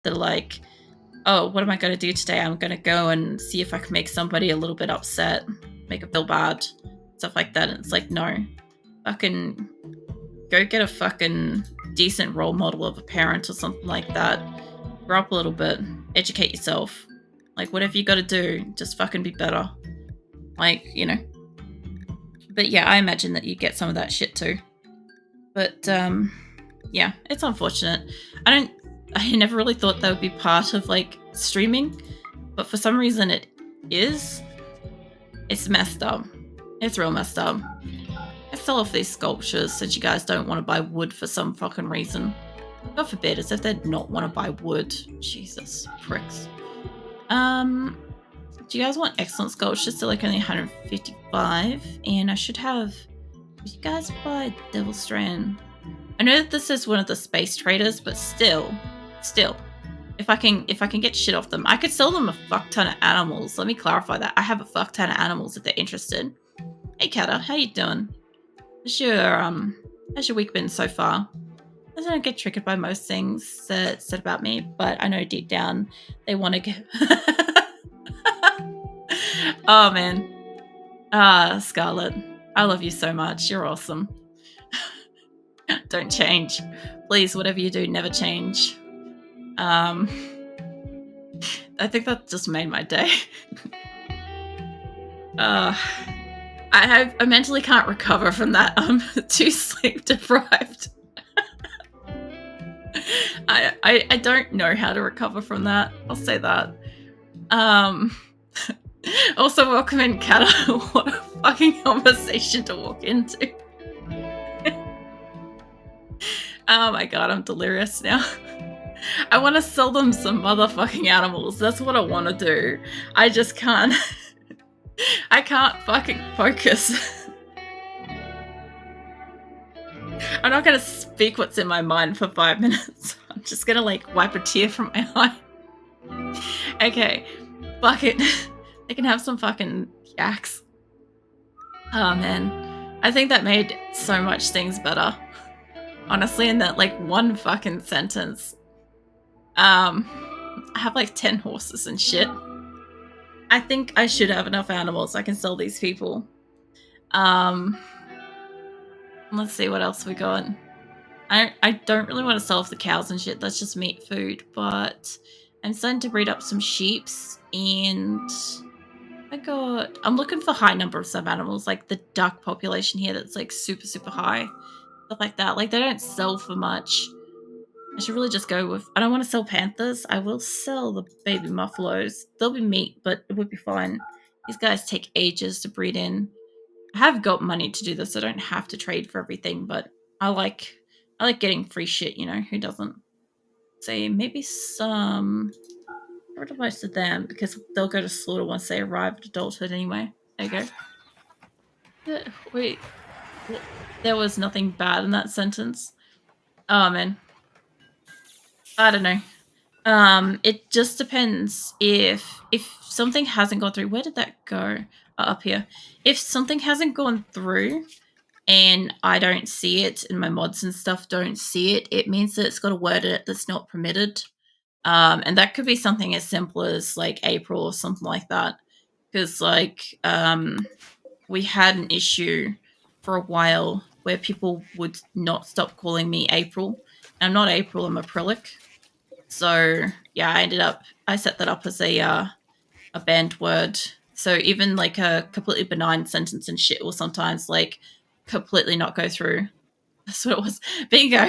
They're like, oh, what am I going to do today? I'm going to go and see if I can make somebody a little bit upset, make them feel bad, stuff like that. And it's like, no, fucking go get a fucking decent role model of a parent or something like that. Grow up a little bit, educate yourself. Like, whatever you got to do, just fucking be better. Like, you know. But yeah, I imagine that you get some of that shit too. But yeah, it's unfortunate. I never really thought that would be part of like streaming, but for some reason it is. It's messed up. It's real messed up. I sell off these sculptures since you guys don't want to buy wood for some fucking reason. God forbid, as if they'd not want to buy wood. Jesus, pricks. Do you guys want excellent sculptures? They're like only 155, and I should have. Did you guys buy Devil Strand? I know that this is one of the space traders, but still, if I can get shit off them, I could sell them a fuck ton of animals. Let me clarify that. I have a fuck ton of animals if they're interested. Hey, Kata, how you doing? How's your week been so far? I don't get triggered by most things said about me, but I know deep down they want to get. Oh man, Scarlett, I love you so much. You're awesome. Don't change, please. Whatever you do, never change. I think that just made my day. I mentally can't recover from that. I'm too sleep deprived. I don't know how to recover from that. I'll say that. Also, welcome in, Kata. What a fucking conversation to walk into. Oh my god, I'm delirious now. I want to sell them some motherfucking animals. That's what I want to do. I just can't. I can't fucking focus. I'm not going to speak what's in my mind for 5 minutes. I'm just going to like wipe a tear from my eye. Okay, fuck it. They can have some fucking yaks. Oh man, I think that made so much things better. Honestly, in that like one fucking sentence. I have like 10 horses and shit. I think I should have enough animals I can sell these people. Let's see what else we got. I don't really want to sell off the cows and shit. That's just meat food. But I'm starting to breed up some sheeps, and I'm looking for high number of some animals, like the duck population here that's like super, super high. Stuff like that. Like they don't sell for much. I should really just go with... I don't want to sell panthers. I will sell the baby muffalos. They'll be meat, but it would be fine. These guys take ages to breed in. I have got money to do this. I don't have to trade for everything, but I like getting free shit, you know? Who doesn't? Say maybe some... Get rid of most of them, because they'll go to slaughter once they arrive at adulthood anyway. There you go. Wait. There was nothing bad in that sentence. Oh, man. I don't know. It just depends if something hasn't gone through. Where did that go? Oh, up here. If something hasn't gone through and I don't see it and my mods and stuff don't see it, it means that it's got a word in it that's not permitted. And that could be something as simple as like April or something like that. Because like we had an issue for a while where people would not stop calling me April. I'm not April, I'm Aprillic. So yeah, I set that up as a banned word. So even like a completely benign sentence and shit will sometimes like completely not go through. That's what it was. Bingo.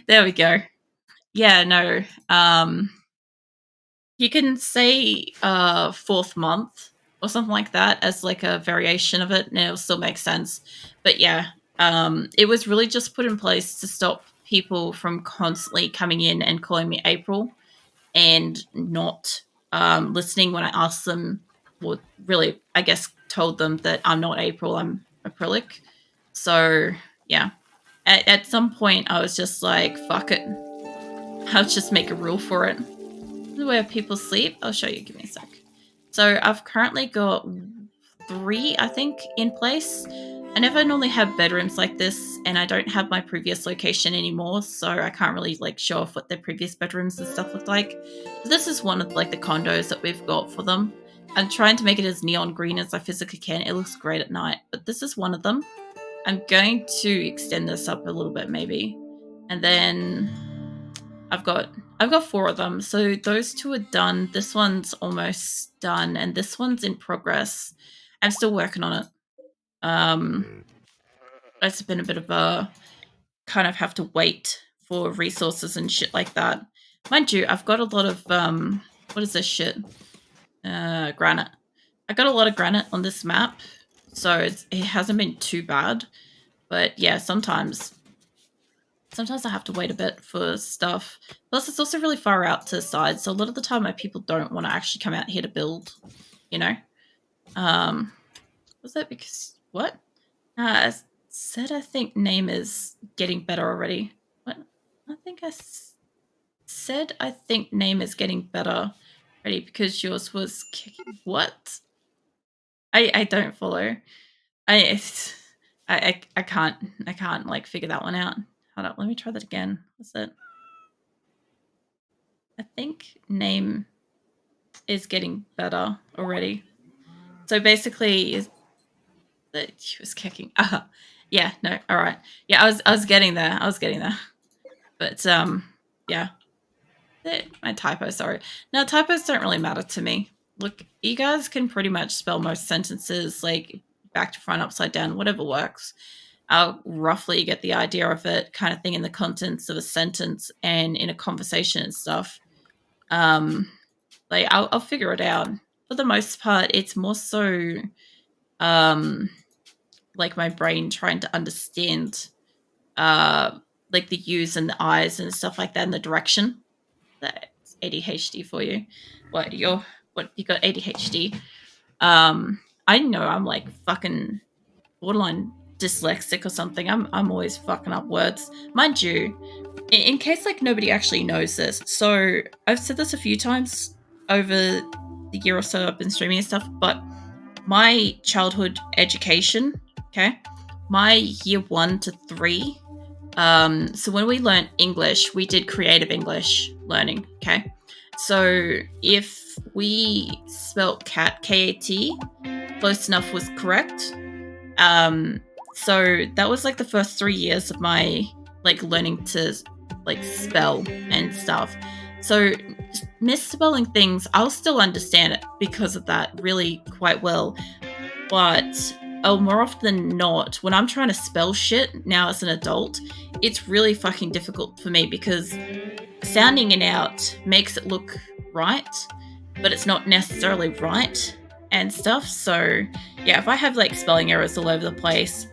There we go. Yeah, no. You can say fourth month or something like that as like a variation of it, and it'll still make sense. But yeah, it was really just put in place to stop people from constantly coming in and calling me April and not listening when I asked them, or really, I guess, told them that I'm not April, I'm Aprillic. So yeah, at some point I was just like, fuck it. I'll just make a rule for it. Where people sleep, I'll show you, give me a sec. So I've currently got 3, I think, in place, I never normally have bedrooms like this, and I don't have my previous location anymore, so I can't really like show off what their previous bedrooms and stuff looked like. But this is one of like the condos that we've got for them. I'm trying to make it as neon green as I physically can. It looks great at night, but this is one of them. I'm going to extend this up a little bit maybe. And then I've got 4 of them. So those 2 are done. This one's almost done, and this one's in progress. I'm still working on it. It's been a bit of a kind of have to wait for resources and shit like that. Mind you, I've got a lot of what is this shit? Granite. I got a lot of granite on this map, so it hasn't been too bad. But yeah, sometimes I have to wait a bit for stuff. Plus, it's also really far out to the side, so a lot of the time my people don't want to actually come out here to build, you know? Was that because... what? I said I think name is getting better already. What? I think I said I think name is getting better already because yours was kicking... what? I don't follow. I can't like figure that one out. Hold up, let me try that again. What's it? I think name is getting better already. So basically, is that she was kicking? Yeah, no, all right. Yeah, I was getting there. But yeah, my typo. Sorry. Now typos don't really matter to me. Look, you guys can pretty much spell most sentences like back to front, upside down, whatever works. I'll roughly get the idea of it, kind of thing, in the contents of a sentence and in a conversation and stuff. Like I'll figure it out. For the most part, it's more so like my brain trying to understand like the U's and the I's and stuff like that, and the direction. That's ADHD for you. What you got ADHD? I know I'm like fucking borderline dyslexic or something. I'm always fucking up words. Mind you, in case like nobody actually knows this, so I've said this a few times over the year or so I've been streaming and stuff, but my childhood education, okay, my year 1 to 3, so when we learned English, we did creative English learning, okay? So if we spelt cat, K-A-T, close enough was correct. So that was like the first 3 years of my like learning to like spell and stuff. So misspelling things, I'll still understand it because of that really quite well. But more often than not, when I'm trying to spell shit now as an adult, it's really fucking difficult for me because sounding it out makes it look right, but it's not necessarily right and stuff. So yeah, if I have like spelling errors all over the place,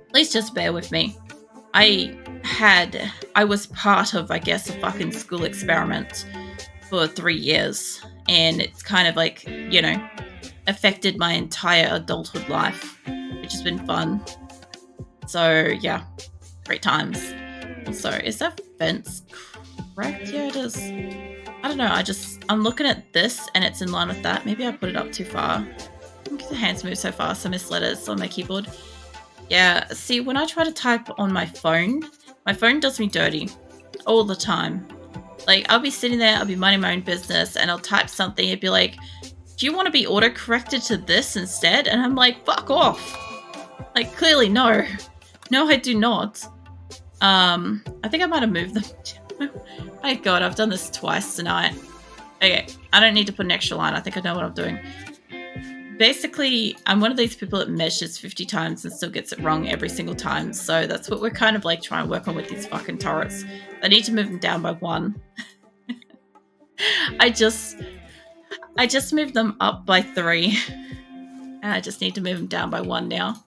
please just bear with me. I was part of, I guess, a fucking school experiment for 3 years, and it's kind of like, you know, affected my entire adulthood life, which has been fun. So yeah, great times. So is that fence correct? Yeah, it is. I don't know, I'm looking at this and it's in line with that. Maybe I put it up too far. I think the hands move so fast, I miss letters on my keyboard. Yeah, see, when I try to type on my phone does me dirty all the time. Like, I'll be sitting there, I'll be minding my own business, and I'll type something, it'd be like, do you want to be auto-corrected to this instead? And I'm like, fuck off. Like, clearly no. No, I do not. I think I might have moved them. My god, I've done this twice tonight. Okay, I don't need to put an extra line. I think I know what I'm doing. Basically, I'm one of these people that measures 50 times and still gets it wrong every single time. So that's what we're kind of like trying to work on with these fucking turrets. I need to move them down by 1. I just moved them up by 3. And I just need to move them down by 1 now.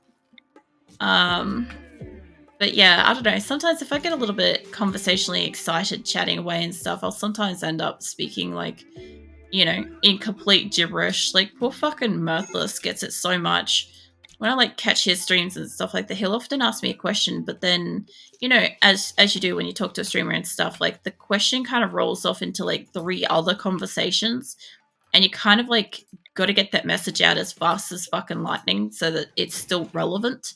But yeah, I don't know. Sometimes if I get a little bit conversationally excited chatting away and stuff, I'll sometimes end up speaking like, you know, in complete gibberish. Like, poor fucking Mirthless gets it so much. When I like catch his streams and stuff like that, he'll often ask me a question, but then, you know, as you do when you talk to a streamer and stuff, like the question kind of rolls off into like 3 other conversations, and you kind of like got to get that message out as fast as fucking lightning so that it's still relevant.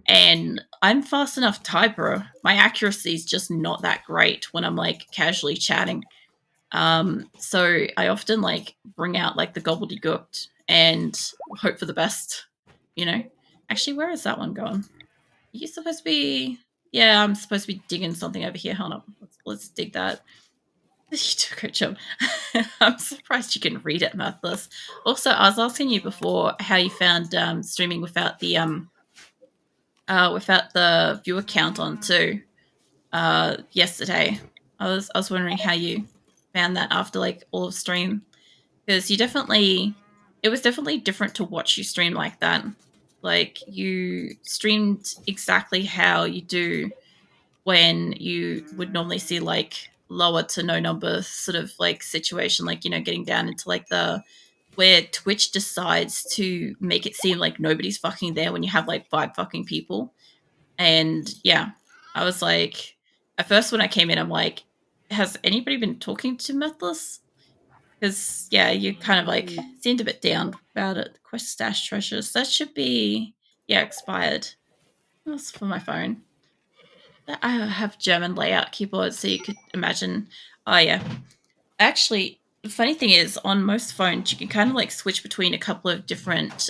And I'm fast enough typer. My accuracy is just not that great when I'm like casually chatting. So I often like bring out like the gobbledygook and hope for the best, you know? Actually, where is that one going? Are you supposed to be... Yeah, I'm supposed to be digging something over here. Hold on. Let's dig that. You did a great job. I'm surprised you can read it, Mathless. Also, I was asking you before how you found streaming without the viewer count on too. Yesterday, I was wondering how you found that after like all of stream, because it was definitely different to watch you stream like that. Like you streamed exactly how you do when you would normally see like lower to no number sort of like situation, like, you know, getting down into like the where Twitch decides to make it seem like nobody's fucking there when you have like 5 fucking people. And yeah, I was like, at first when I came in, I'm like, has anybody been talking to Methless? Because yeah, you kind of like seemed a bit down about it. Quest stash treasures, that should be, yeah, expired. That's for my phone. I have German layout keyboards, so you could imagine. Oh yeah, actually, the funny thing is, on most phones, you can kind of like switch between a couple of different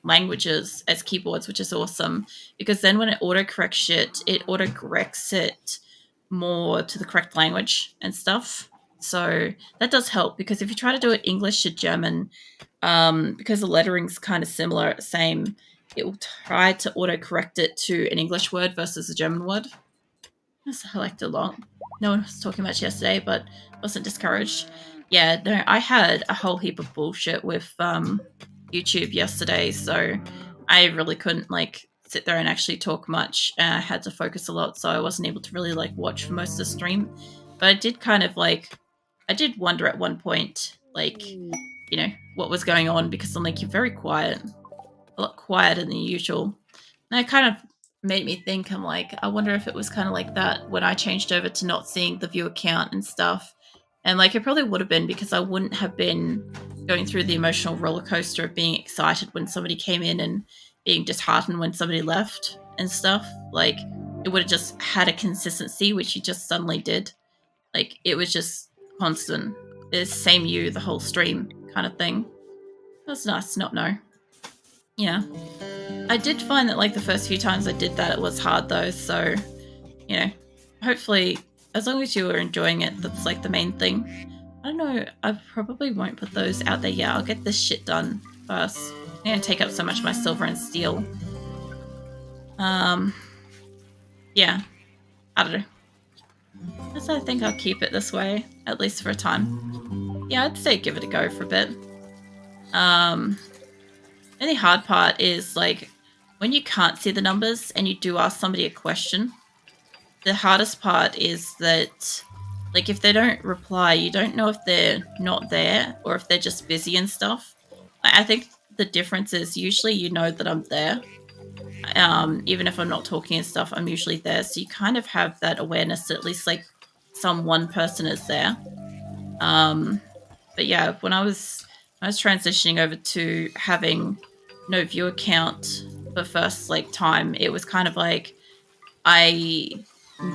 languages as keyboards, which is awesome. Because then when it autocorrects shit, it autocorrects it more to the correct language and stuff. So that does help, because if you try to do it English to German, because the lettering's kind of similar, same, it will try to autocorrect it to an English word versus a German word. I liked it a lot. No one was talking much yesterday, but wasn't discouraged. Yeah, no, I had a whole heap of bullshit with YouTube yesterday, so I really couldn't like sit there and actually talk much. I had to focus a lot, so I wasn't able to really like watch for most of the stream. But I did kind of like, I did wonder at one point, like, you know, what was going on, because I'm like, you're very quiet, a lot quieter than usual. And it kind of made me think, I'm like, I wonder if it was kind of like that when I changed over to not seeing the viewer count and stuff. And like, it probably would have been, because I wouldn't have been going through the emotional roller coaster of being excited when somebody came in and being disheartened when somebody left and stuff. Like, it would have just had a consistency, which you just suddenly did. Like, it was just constant. It's same you the whole stream kind of thing. That's nice to not know. Yeah. I did find that like the first few times I did that, it was hard though. So, you know, hopefully as long as you were enjoying it, that's like the main thing. I don't know. I probably won't put those out there yet. I'll get this shit done first. I'm going to take up so much of my silver and steel. Yeah. I don't know. I think I'll keep it this way, at least for a time. Yeah, I'd say give it a go for a bit. And the hard part is like when you can't see the numbers and you do ask somebody a question, the hardest part is that like if they don't reply, you don't know if they're not there or if they're just busy and stuff. I think the difference is usually you know that I'm there. Even if I'm not talking and stuff, I'm usually there. So you kind of have that awareness that at least like some one person is there. But yeah, when I was transitioning over to having no viewer count the first like time, it was kind of like I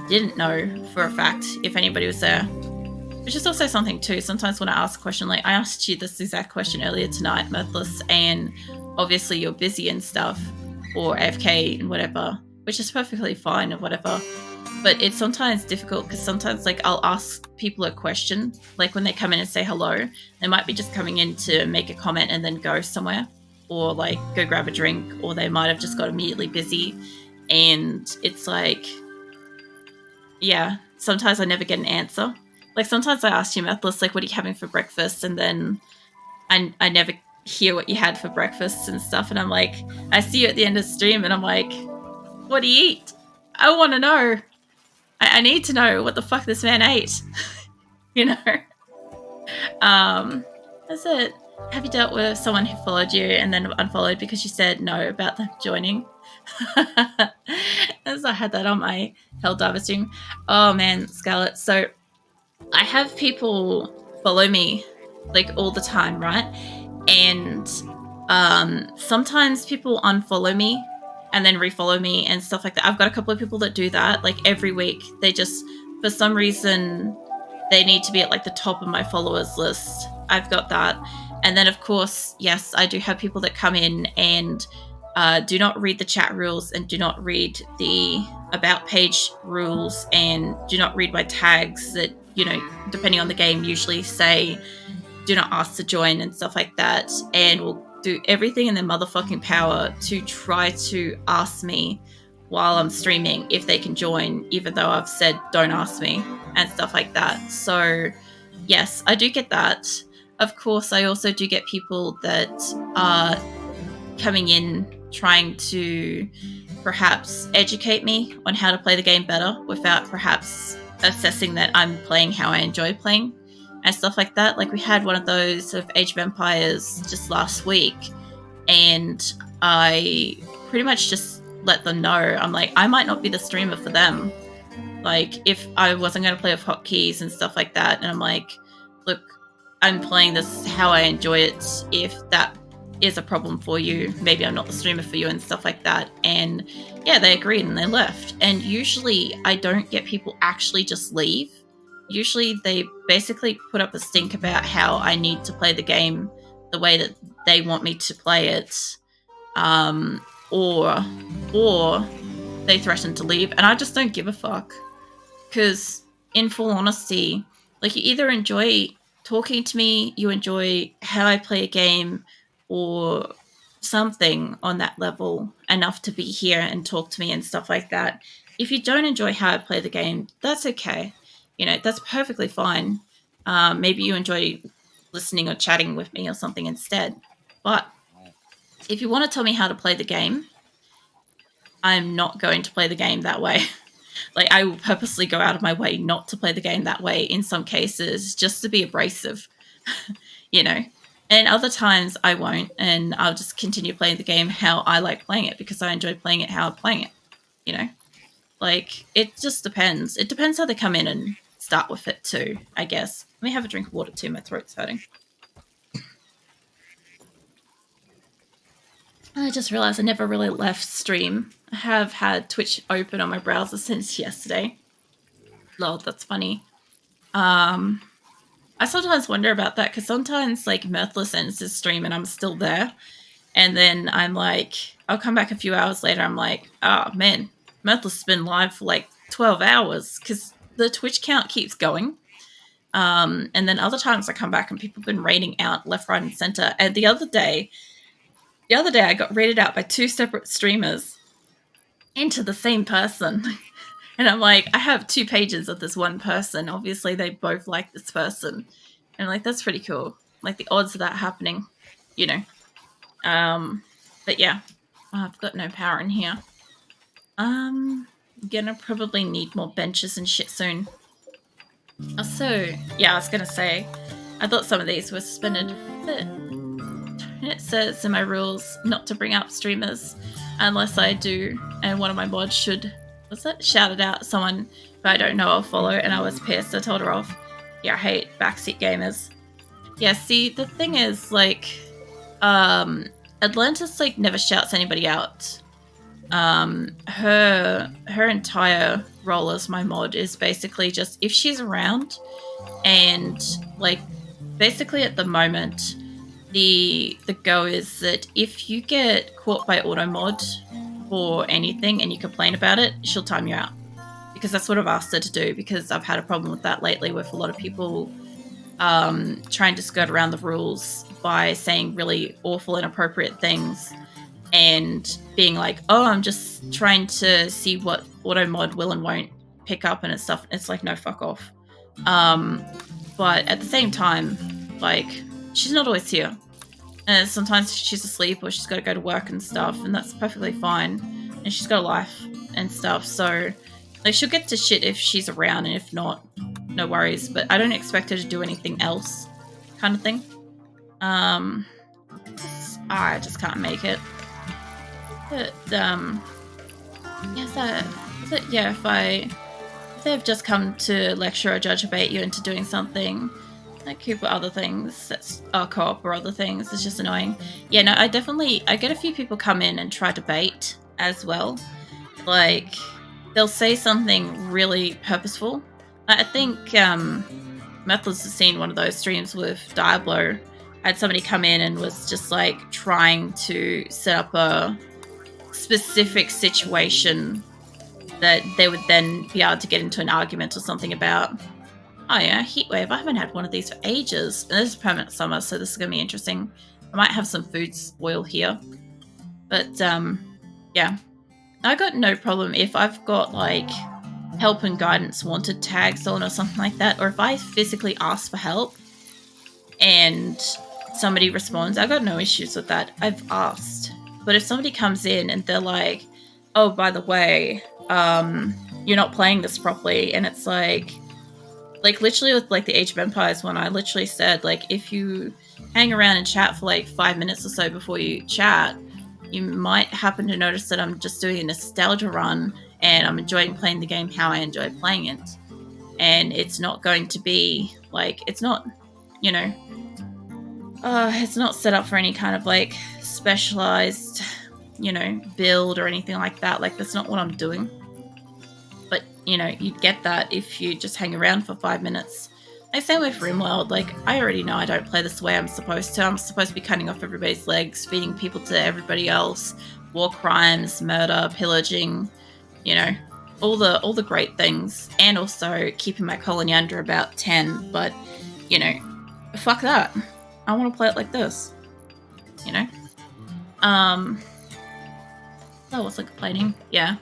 didn't know for a fact if anybody was there. Which is also something too. Sometimes when I ask a question, like I asked you this exact question earlier tonight, Mirthless, and obviously you're busy and stuff, or AFK and whatever, which is perfectly fine or whatever. But it's sometimes difficult because sometimes like I'll ask people a question, like when they come in and say hello, they might be just coming in to make a comment and then go somewhere, or like go grab a drink, or they might have just got immediately busy. And it's like, yeah, sometimes I never get an answer. Like sometimes I ask you, Methless, like, what are you having for breakfast? And then I never hear what you had for breakfast and stuff. And I'm like, I see you at the end of the stream and I'm like, what do you eat? I want to know. I need to know what the fuck this man ate. You know? That's it. Have you dealt with someone who followed you and then unfollowed because you said no about them joining? As I had that on my Helldiver stream. Oh man, Scarlett. So I have people follow me like all the time, right? and sometimes people unfollow me and then refollow me and stuff like that. I've got a couple of people that do that, like every week. They just, for some reason, they need to be at like the top of my followers list. I've got that. And then of course, yes, I do have people that come in and do not read the chat rules and do not read the about page rules and do not read my tags that, you know, depending on the game, usually say do not ask to join and stuff like that, and will do everything in their motherfucking power to try to ask me while I'm streaming if they can join, even though I've said don't ask me and stuff like that. So yes, I do get that. Of course, I also do get people that are coming in trying to perhaps educate me on how to play the game better without perhaps assessing that I'm playing how I enjoy playing and stuff like that. Like we had one of those of Age of Empires just last week, and I pretty much just let them know, I'm like, I might not be the streamer for them. Like if I wasn't going to play with hotkeys and stuff like that, and I'm like, look, I'm playing this how I enjoy it. If that is a problem for you, maybe I'm not the streamer for you and stuff like that. And yeah, they agreed and they left. And usually I don't get people actually just leave. Usually they basically put up a stink about how I need to play the game the way that they want me to play it, or they threaten to leave, and I just don't give a fuck. Because in full honesty, like, you either enjoy talking to me, you enjoy how I play a game, or something on that level enough to be here and talk to me and stuff like that. If you don't enjoy how I play the game, that's okay. You know, that's perfectly fine. Maybe you enjoy listening or chatting with me or something instead. But if you want to tell me how to play the game, I'm not going to play the game that way. Like, I will purposely go out of my way not to play the game that way in some cases, just to be abrasive, you know. And other times I won't, and I'll just continue playing the game how I like playing it, because I enjoy playing it how I'm playing it, you know. Like, it just depends. It depends how they come in and start with it too, I guess. Let me have a drink of water too, my throat's hurting. I just realized I never really left stream. I have had Twitch open on my browser since yesterday. Lol, that's funny. I sometimes wonder about that, because sometimes, like, Mirthless ends his stream and I'm still there. And then I'm like, I'll come back a few hours later, I'm like, oh man, Mirthless has been live for like 12 hours, because the Twitch count keeps going. And then other times I come back and people have been raiding out left, right, and center. And the other day I got raided out by 2 separate streamers into the same person. And I'm like, I have 2 pages of this one person. Obviously, they both like this person. And I'm like, that's pretty cool. Like, the odds of that happening, you know. But yeah, I've got no power in here. Gonna probably need more benches and shit soon. So, yeah, I was gonna say, I thought some of these were suspended. It says in my rules not to bring up streamers unless I do, and one of my mods should, shout it out at someone who I don't know or follow, and I was pissed. I told her off. Yeah, I hate backseat gamers. Yeah, see, the thing is, like, Atlantis, like, never shouts anybody out. Her entire role as my mod is basically just, if she's around, and, like, basically at the moment, the go is that if you get caught by auto mod for anything and you complain about it, she'll time you out. Because that's what I've asked her to do, because I've had a problem with that lately with a lot of people trying to skirt around the rules by saying really awful, inappropriate things and being like, oh, I'm just trying to see what auto mod will and won't pick up and stuff. It's like, no, fuck off. But at the same time, like, she's not always here. And sometimes she's asleep or she's got to go to work and stuff, and that's perfectly fine. And she's got a life and stuff, so, like, she'll get to shit if she's around, and if not, no worries. But I don't expect her to do anything else, kind of thing. I just can't make it. But, if they've just come to lecture or judge or bait you into doing something, Like queue for other things, that's co-op or other things. It's just annoying. Yeah, no, I get a few people come in and try to bait as well. Like, they'll say something really purposeful. I think Method's has seen one of those streams with Diablo. Had somebody come in and was just like trying to set up a specific situation that they would then be able to get into an argument or something about. Oh yeah, heatwave. I haven't had one of these for ages. And this is permanent summer, so this is going to be interesting. I might have some food spoil here. But, yeah. I got no problem if I've got, like, help and guidance wanted tags on or something like that. Or if I physically ask for help and somebody responds, I got no issues with that. I've asked. But if somebody comes in and they're like, oh, by the way, you're not playing this properly, and it's like literally with like the Age of Empires one, I literally said, like, if you hang around and chat for like 5 minutes or so before you chat, you might happen to notice that I'm just doing a nostalgia run and I'm enjoying playing the game how I enjoy playing it. And it's not going to be like, it's not, you know, it's not set up for any kind of like specialized, you know, build or anything like that. Like, that's not what I'm doing. But, you know, you'd get that if you just hang around for 5 minutes. Like, same with RimWorld. Like, I already know I don't play this the way I'm supposed to. I'm supposed to be cutting off everybody's legs, feeding people to everybody else, war crimes, murder, pillaging, you know, all the great things. And also keeping my colony under about 10. But, you know, fuck that. I want to play it like this. You know? I wasn't complaining. Yeah.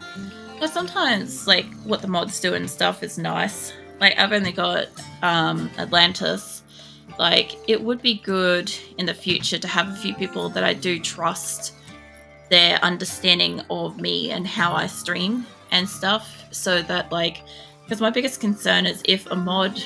But sometimes, like, what the mods do and stuff is nice. Like, I've only got Atlantis. Like, it would be good in the future to have a few people that I do trust their understanding of me and how I stream and stuff, so that, like, because my biggest concern is if a mod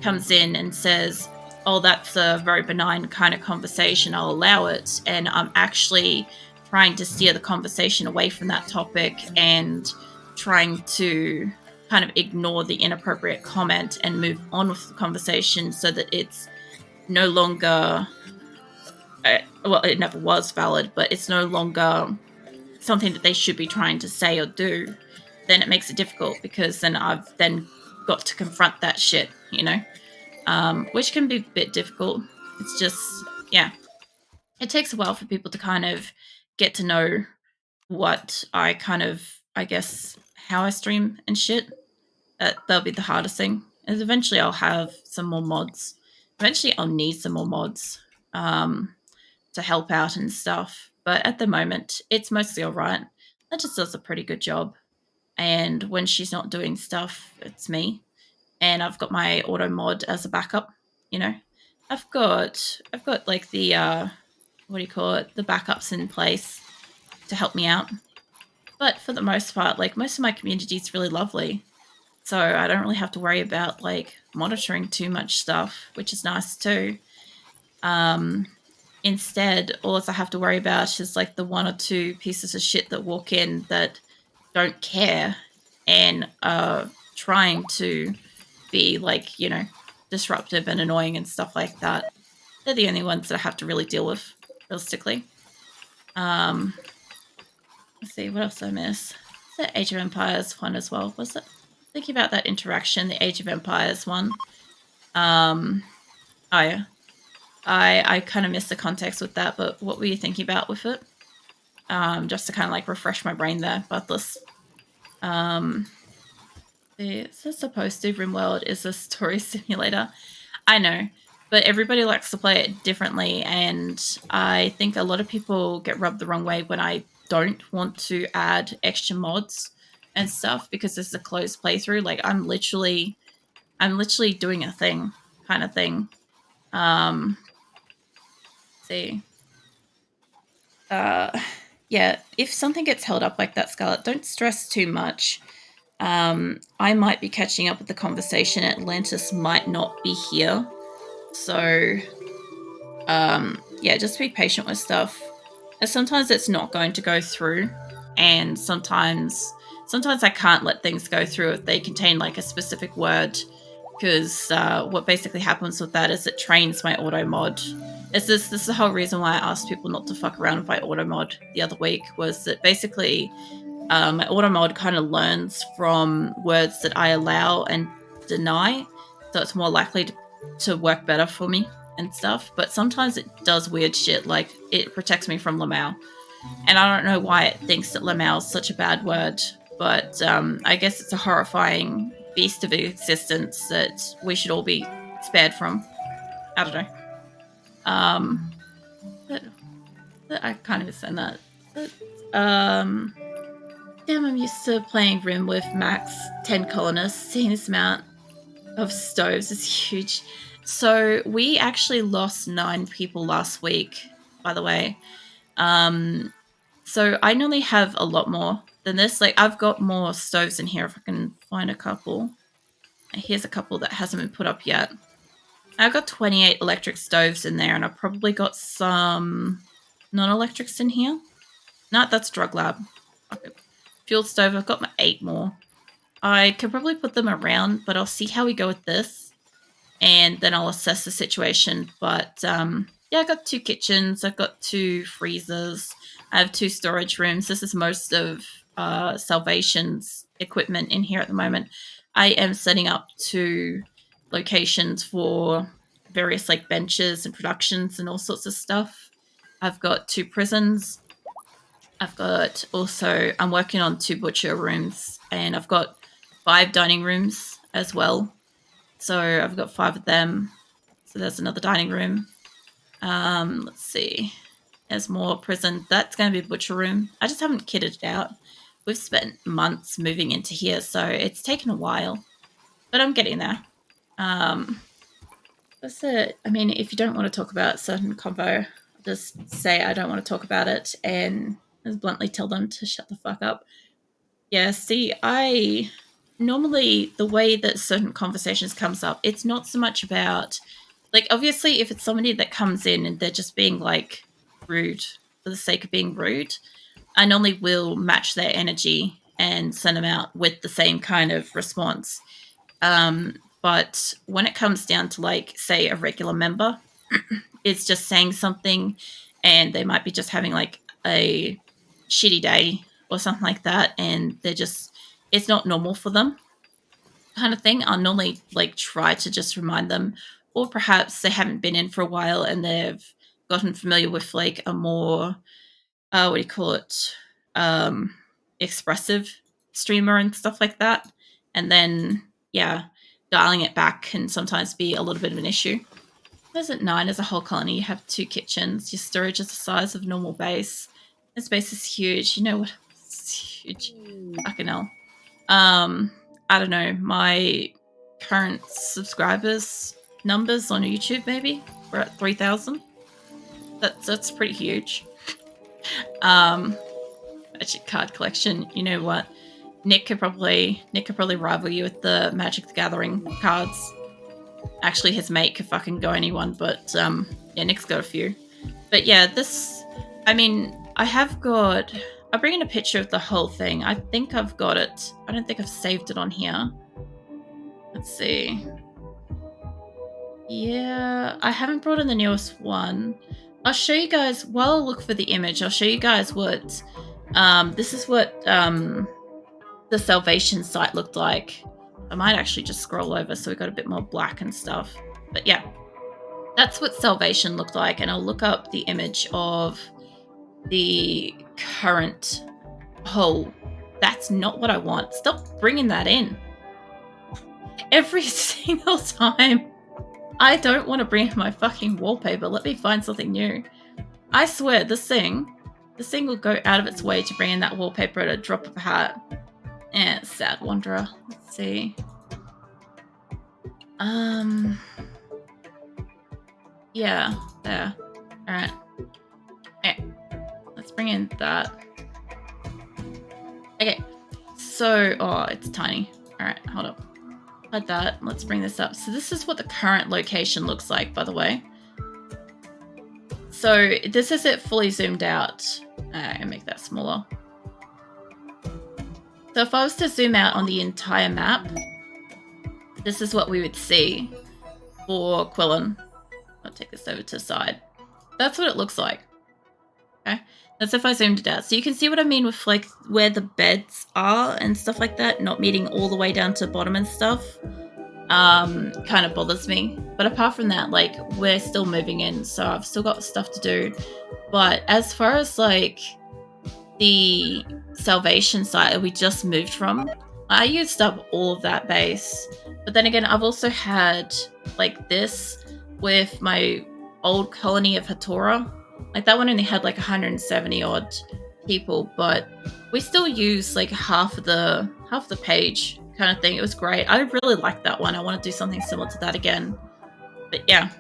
comes in and says, oh, that's a very benign kind of conversation, I'll allow it, and I'm actually trying to steer the conversation away from that topic and trying to kind of ignore the inappropriate comment and move on with the conversation so that it's no longer, well, it never was valid, but it's no longer something that they should be trying to say or do, then it makes it difficult, because then I've then got to confront that shit, you know, which can be a bit difficult. It's just, yeah, it takes a while for people to kind of get to know what I kind of, I guess, how I stream and shit. That'll be the hardest thing. And eventually I'll have some more mods. Eventually I'll need some more mods to help out and stuff. But at the moment, it's mostly all right. That just does a pretty good job. And when she's not doing stuff, it's me. And I've got my auto mod as a backup, you know. I've got like the what do you call it? The backups in place to help me out. But for the most part, like, most of my community is really lovely. So I don't really have to worry about, like, monitoring too much stuff, which is nice too. Instead, all I have to worry about is, like, the one or two pieces of shit that walk in that don't care and are trying to be, like, you know, disruptive and annoying and stuff like that. They're the only ones that I have to really deal with, realistically. Let's see, what else did I miss? The Age of Empires one as well, was it? Thinking about that interaction, the Age of Empires one. Oh yeah. I kind of missed the context with that, but what were you thinking about with it? Just to kind of like refresh my brain there, Buttless. It's supposed to, RimWorld is a story simulator. I know, but everybody likes to play it differently, and I think a lot of people get rubbed the wrong way when I don't want to add extra mods and stuff, because this is a closed playthrough. Like, I'm literally doing a thing, kind of thing. Let's see. Yeah, if something gets held up like that, Scarlett, don't stress too much. I might be catching up with the conversation. Atlantis might not be here. So, yeah, just be patient with stuff. And sometimes it's not going to go through, and sometimes I can't let things go through if they contain, like, a specific word because what basically happens with that is it trains my auto mod. This is the whole reason why I asked people not to fuck around with my auto mod the other week, was that basically my auto mod kind of learns from words that I allow and deny, so it's more likely to work better for me and stuff. But sometimes it does weird shit, like it protects me from Lamau. And I don't know why it thinks that Lamau is such a bad word, but I guess it's a horrifying beast of existence that we should all be spared from. I don't know. But I can't even send that. But, damn, I'm used to playing Rim with max 10 colonists. Seeing this amount of stoves is huge. So we actually lost 9 people last week, by the way. So I normally have a lot more than this. Like, I've got more stoves in here if I can find a couple. Here's a couple that hasn't been put up yet. I've got 28 electric stoves in there, and I've probably got some non-electrics in here. No, that's drug lab. Okay. Fuel stove, I've got my 8 more. I could probably put them around, but I'll see how we go with this, and then I'll assess the situation. But yeah, I've got 2 kitchens, I've got 2 freezers, I have 2 storage rooms. This is most of Salvation's equipment in here at the moment. I am setting up 2 locations for various like benches and productions and all sorts of stuff. I've got 2 prisons. I've got also, I'm working on 2 butcher rooms, and I've got 5 dining rooms as well. So I've got 5 of them. So there's another dining room. Let's see. There's more prison. That's going to be a butcher room. I just haven't kitted it out. We've spent months moving into here, so it's taken a while. But I'm getting there. That's it. I mean, if you don't want to talk about certain convo, just say I don't want to talk about it and just bluntly tell them to shut the fuck up. Yeah, see, I normally, the way that certain conversations comes up, it's not so much about, like, obviously if it's somebody that comes in and they're just being like rude for the sake of being rude, I normally will match their energy and send them out with the same kind of response. But when it comes down to, like, say a regular member, it's just saying something and they might be just having like a shitty day or something like that, and they're just, it's not normal for them kind of thing. I'll normally like try to just remind them, or perhaps they haven't been in for a while and they've gotten familiar with like a more what do you call it, expressive streamer and stuff like that, and then yeah, dialing it back can sometimes be a little bit of an issue. There's at 9 as a whole colony. You have 2 kitchens. Your storage is the size of normal base. This base is huge. You know what? It's huge. Fucking hell. I don't know. My current subscribers numbers on YouTube, maybe we're at 3,000. That's pretty huge. Magic card collection. You know what? Nick could probably rival you with the Magic the Gathering cards. Actually, his mate could fucking go anyone, but yeah, Nick's got a few. But yeah, this, I mean, I'll bring in a picture of the whole thing. I think I've got it. I don't think I've saved it on here. Let's see. Yeah, I haven't brought in the newest one. I'll show you guys, while I look for the image, I'll show you guys what, this is what the Salvation site looked like. I might actually just scroll over so we got a bit more black and stuff. But yeah, that's what Salvation looked like. And I'll look up the image of the current whole. That's not what I want. Stop bringing that in. Every single time. I don't want to bring in my fucking wallpaper. Let me find something new. I swear, this thing will go out of its way to bring in that wallpaper at a drop of a hat. Sad Wanderer. Let's see. Yeah, there. Alright. Okay. Let's bring in that. Okay. So, oh, it's tiny. Alright, hold up. Like that. Let's bring this up. So this is what the current location looks like, by the way. So this is it fully zoomed out. I'm gonna make that smaller. So if I was to zoom out on the entire map, this is what we would see for Qulin. I'll take this over to the side. That's what it looks like. Okay, that's if I zoomed it out. So you can see what I mean with like where the beds are and stuff like that, not meeting all the way down to the bottom and stuff. Kind of bothers me. But apart from that, like we're still moving in, so I've still got stuff to do. But as far as like the salvation site that we just moved from, I used up all of that base. But then again, I've also had like this with my old colony of Hatora. Like that one only had like 170 odd people, but we still use like half the page kind of thing. It was great. I really liked that one. I want to do something similar to that again. But yeah.